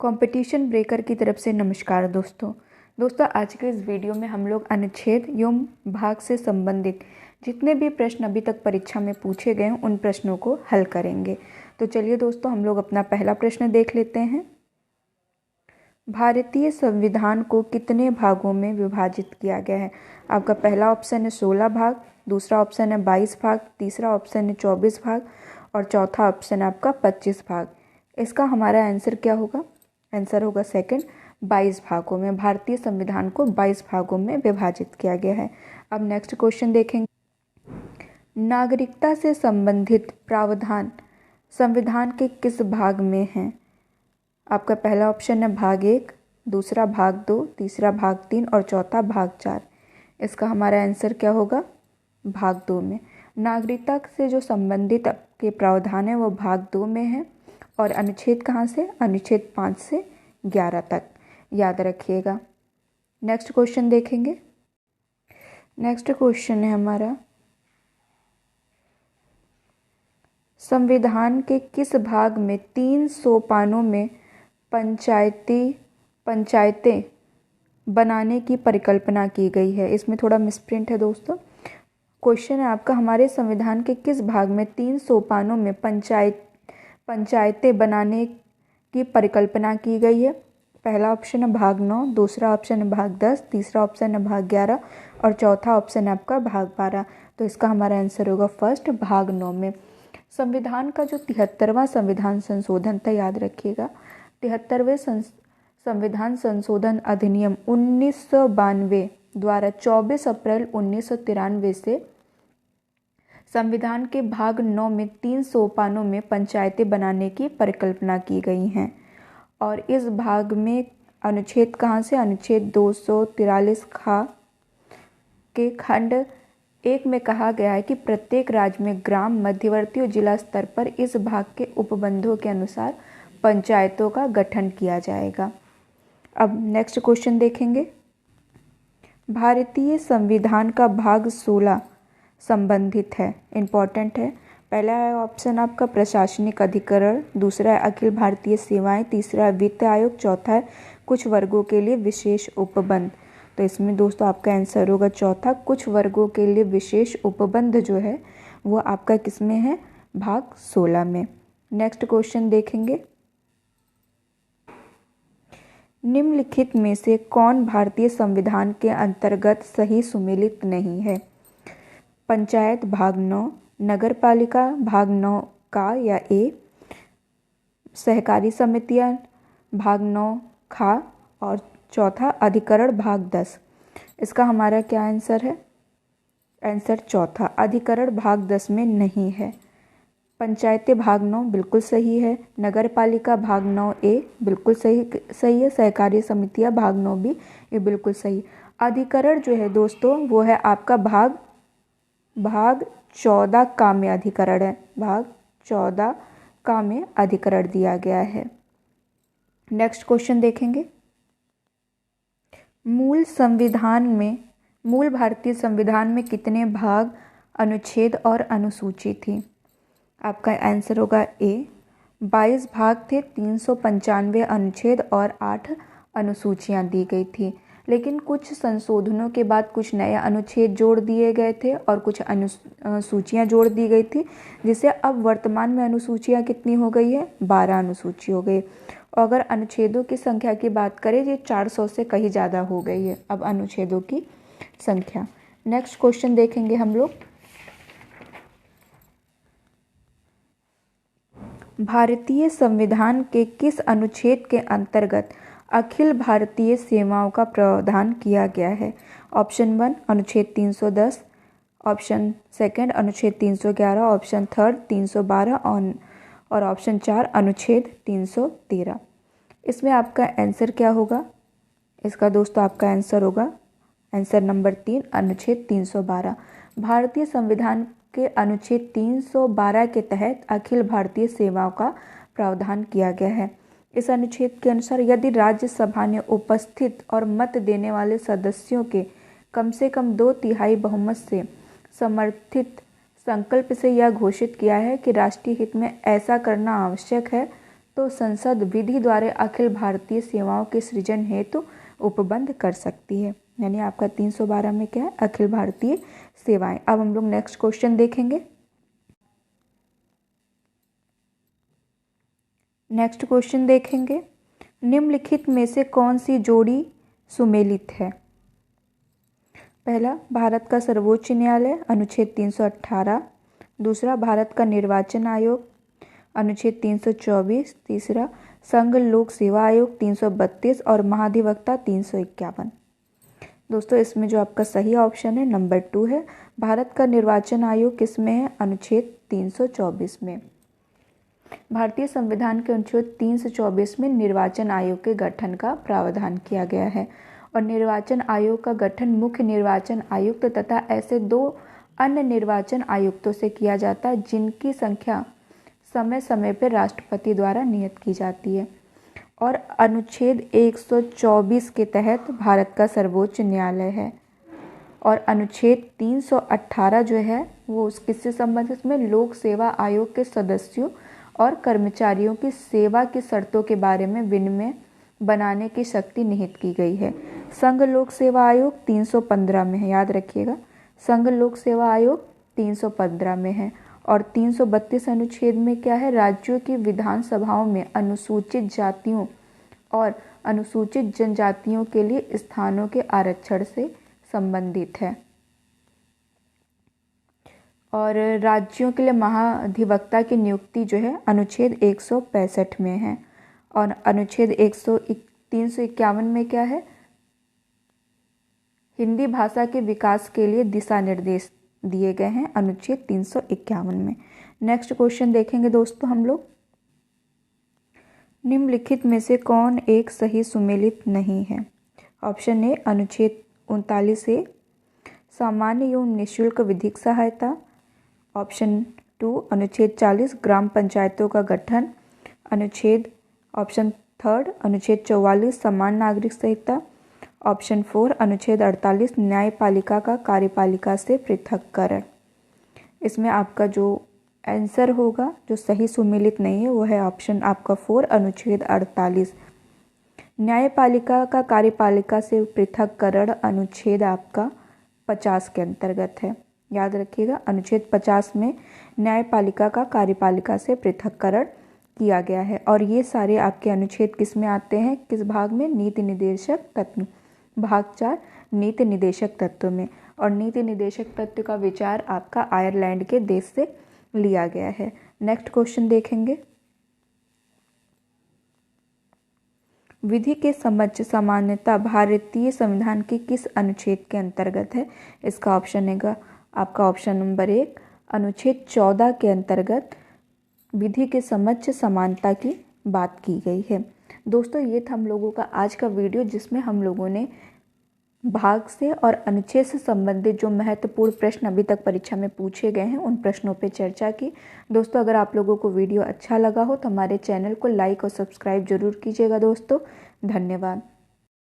Competition breaker की तरफ से नमस्कार दोस्तों आज के इस वीडियो में हम लोग अनुच्छेद एवं भाग से संबंधित जितने भी प्रश्न अभी तक परीक्षा में पूछे गए हैं उन प्रश्नों को हल करेंगे। तो चलिए दोस्तों हम लोग अपना पहला प्रश्न देख लेते हैं। भारतीय संविधान को कितने भागों में विभाजित किया गया है? आपका पहला ऑप्शन है 16 भाग, दूसरा ऑप्शन है 22 भाग, तीसरा ऑप्शन है 24 भाग और चौथा ऑप्शन है आपका 25 भाग। इसका हमारा आंसर क्या होगा? आंसर होगा सेकंड, 22 भागों में। भारतीय संविधान को 22 भागों में विभाजित किया गया है। अब नेक्स्ट क्वेश्चन देखेंगे। नागरिकता से संबंधित प्रावधान संविधान के किस भाग में हैं? आपका पहला ऑप्शन है भाग 1, दूसरा भाग 2, तीसरा भाग 3 और चौथा भाग 4। इसका हमारा आंसर क्या होगा? भाग 2 में। नागरिकता से जो संबंधित के प्रावधान है वो भाग 2 में है और अनुच्छेद कहाँ से? अनुच्छेद 5 से 11 तक, याद रखिएगा। नेक्स्ट क्वेश्चन देखेंगे। नेक्स्ट क्वेश्चन है हमारा, संविधान के किस भाग में 3 सोपानों में पंचायतें बनाने की परिकल्पना की गई है? इसमें थोड़ा मिसप्रिंट है दोस्तों। क्वेश्चन है आपका, हमारे संविधान के किस भाग में 3 सोपानों में पंचायतें बनाने की परिकल्पना की गई है? पहला ऑप्शन है भाग 9, दूसरा ऑप्शन है भाग 10, तीसरा ऑप्शन है भाग 11 और चौथा ऑप्शन है आपका भाग 12। तो इसका हमारा आंसर होगा फर्स्ट, भाग 9 में। संविधान का जो 73वां संविधान संशोधन था, याद रखिएगा, 73वें संविधान संशोधन अधिनियम 1992 द्वारा 24 अप्रैल 1993 से संविधान के भाग 9 में 3 सोपानों में पंचायतें बनाने की परिकल्पना की गई हैं। और इस भाग में अनुच्छेद कहाँ से? अनुच्छेद 243 खा के खंड 1 में कहा गया है कि प्रत्येक राज्य में ग्राम, मध्यवर्ती और जिला स्तर पर इस भाग के उपबंधों के अनुसार पंचायतों का गठन किया जाएगा। अब नेक्स्ट क्वेश्चन देखेंगे। भारतीय संविधान का भाग 16 संबंधित है, इम्पॉर्टेंट है। पहला ऑप्शन आपका प्रशासनिक अधिकरण, दूसरा है अखिल भारतीय सेवाएं, तीसरा है वित्त आयोग, चौथा है कुछ वर्गों के लिए विशेष उपबंध। तो इसमें दोस्तों आपका आंसर होगा चौथा, कुछ वर्गों के लिए विशेष उपबंध जो है वो आपका किस में है? भाग 16 में। नेक्स्ट क्वेश्चन देखेंगे। निम्नलिखित में से कौन भारतीय संविधान के अंतर्गत सही सुमेलित नहीं है? पंचायत भाग 9, नगर पालिका भाग 9 का या ए, सहकारी समितियां भाग 9 खा और चौथा अधिकरण भाग 10। इसका हमारा क्या आंसर है? आंसर चौथा, अधिकरण भाग 10 में नहीं है। पंचायतें भाग 9 बिल्कुल सही है, नगर पालिका भाग 9 ए बिल्कुल सही है, सहकारी समितियां भाग 9 भी ये बिल्कुल सही। अधिकरण जो है दोस्तों वो है आपका भाग 14 का में अधिकरण है, भाग 14 का में अधिकरण दिया गया है। नेक्स्ट क्वेश्चन देखेंगे। मूल भारतीय संविधान में कितने भाग, अनुच्छेद और अनुसूची थी? आपका आंसर होगा ए, 22 भाग थे, 395 अनुच्छेद और 8 अनुसूचियां दी गई थी। लेकिन कुछ संशोधनों के बाद कुछ नए अनुच्छेद जोड़ दिए गए थे और कुछ अनुसूचियां जोड़ दी गई थी, जिससे अब वर्तमान में अनुसूचियां कितनी हो गई है? 12 अनुसूची हो गई। और अगर अनुच्छेदों की संख्या की बात करें, ये 400 से कहीं ज़्यादा हो गई है अब अनुच्छेदों की संख्या। नेक्स्ट क्वेश्चन देखेंगे हम लोग। भारतीय संविधान के किस अनुच्छेद के अंतर्गत अखिल भारतीय सेवाओं का प्रावधान किया गया है? ऑप्शन 1 अनुच्छेद 310, ऑप्शन सेकंड अनुच्छेद 311, ऑप्शन थर्ड 312 और ऑप्शन 4 अनुच्छेद 313। इसमें आपका आंसर क्या होगा? इसका दोस्तों आपका आंसर होगा आंसर नंबर 3, अनुच्छेद 312। भारतीय संविधान के अनुच्छेद 312 के तहत अखिल भारतीय सेवाओं का प्रावधान किया गया है। इस अनुच्छेद के अनुसार यदि राज्यसभा ने उपस्थित और मत देने वाले सदस्यों के कम से कम 2/3 बहुमत से समर्थित संकल्प से यह घोषित किया है कि राष्ट्रीय हित में ऐसा करना आवश्यक है, तो संसद विधि द्वारा अखिल भारतीय सेवाओं के सृजन हेतु उपबंध कर सकती है। यानी आपका 312 में क्या है, अखिल भारतीय सेवाएं। अब हम लोग नेक्स्ट क्वेश्चन देखेंगे। नेक्स्ट क्वेश्चन देखेंगे, निम्नलिखित में से कौन सी जोड़ी सुमेलित है। पहला, भारत का सर्वोच्च न्यायालय अनुच्छेद 318। दूसरा, भारत का निर्वाचन आयोग अनुच्छेद 324। तीसरा, संघ लोक सेवा आयोग 332 और महाधिवक्ता 351। दोस्तों इसमें जो आपका सही ऑप्शन है नंबर 2 है। भारत का निर्वाचन आयोग किसमें है, अनुच्छेद 324 में। भारतीय संविधान के अनुच्छेद 324 में निर्वाचन आयोग के गठन का प्रावधान किया गया है और निर्वाचन आयोग का गठन मुख्य निर्वाचन आयुक्त तथा ऐसे 2 अन्य निर्वाचन आयुक्तों से किया जाता है जिनकी संख्या समय समय पर राष्ट्रपति द्वारा नियत की जाती है। और अनुच्छेद 124 के तहत भारत का सर्वोच्च न्यायालय है और अनुच्छेद 318 जो है वो किससे संबंधित में लोक सेवा आयोग के सदस्यों और कर्मचारियों की सेवा की शर्तों के बारे में विनियम बनाने की शक्ति निहित की गई है। संघ लोक सेवा आयोग 315 में है, याद रखिएगा, संघ लोक सेवा आयोग 315 में है। और 332 अनुच्छेद में क्या है, राज्यों की विधानसभाओं में अनुसूचित जातियों और अनुसूचित जनजातियों के लिए स्थानों के आरक्षण से संबंधित है। और राज्यों के लिए महाधिवक्ता की नियुक्ति जो है अनुच्छेद 165 में है। और अनुच्छेद 351 में क्या है, हिंदी भाषा के विकास के लिए दिशा निर्देश दिए गए हैं अनुच्छेद 351 में। नेक्स्ट क्वेश्चन देखेंगे दोस्तों हम लोग, निम्नलिखित में से कौन एक सही सुमेलित नहीं है। ऑप्शन ए अनुच्छेद 39 ए सामान्य एवं निःशुल्क विधिक सहायता। ऑप्शन 2 अनुच्छेद 40 ग्राम पंचायतों का गठन। ऑप्शन 3 अनुच्छेद 44 समान नागरिक संहिता। ऑप्शन 4 अनुच्छेद 48 न्यायपालिका का कार्यपालिका से पृथक्करण। इसमें आपका जो आंसर होगा जो सही सुमेलित नहीं है वो है ऑप्शन आपका 4 अनुच्छेद 48। न्यायपालिका का कार्यपालिका से पृथक्करण अनुच्छेद आपका 50 के अंतर्गत है, याद रखिएगा। अनुच्छेद 50 में न्यायपालिका का कार्यपालिका से पृथक्करण किया गया है। और ये सारे आपके अनुच्छेद किस में आते हैं, किस भाग में, नीति निर्देशक तत्व, भाग 4 नीति निदेशक तत्व में। और नीति निदेशक तत्व का विचार आपका आयरलैंड के देश से लिया गया है। नेक्स्ट क्वेश्चन देखेंगे, विधि के समक्ष समानता भारतीय संविधान के किस अनुच्छेद के अंतर्गत है। इसका ऑप्शन है आपका ऑप्शन नंबर 1 अनुच्छेद 14 के अंतर्गत विधि के समक्ष समानता की बात की गई है। दोस्तों ये था हम लोगों का आज का वीडियो जिसमें हम लोगों ने भाग से और अनुच्छेद से संबंधित जो महत्वपूर्ण प्रश्न अभी तक परीक्षा में पूछे गए हैं उन प्रश्नों पर चर्चा की। दोस्तों अगर आप लोगों को वीडियो अच्छा लगा हो तो हमारे चैनल को लाइक और सब्सक्राइब जरूर कीजिएगा दोस्तों। धन्यवाद।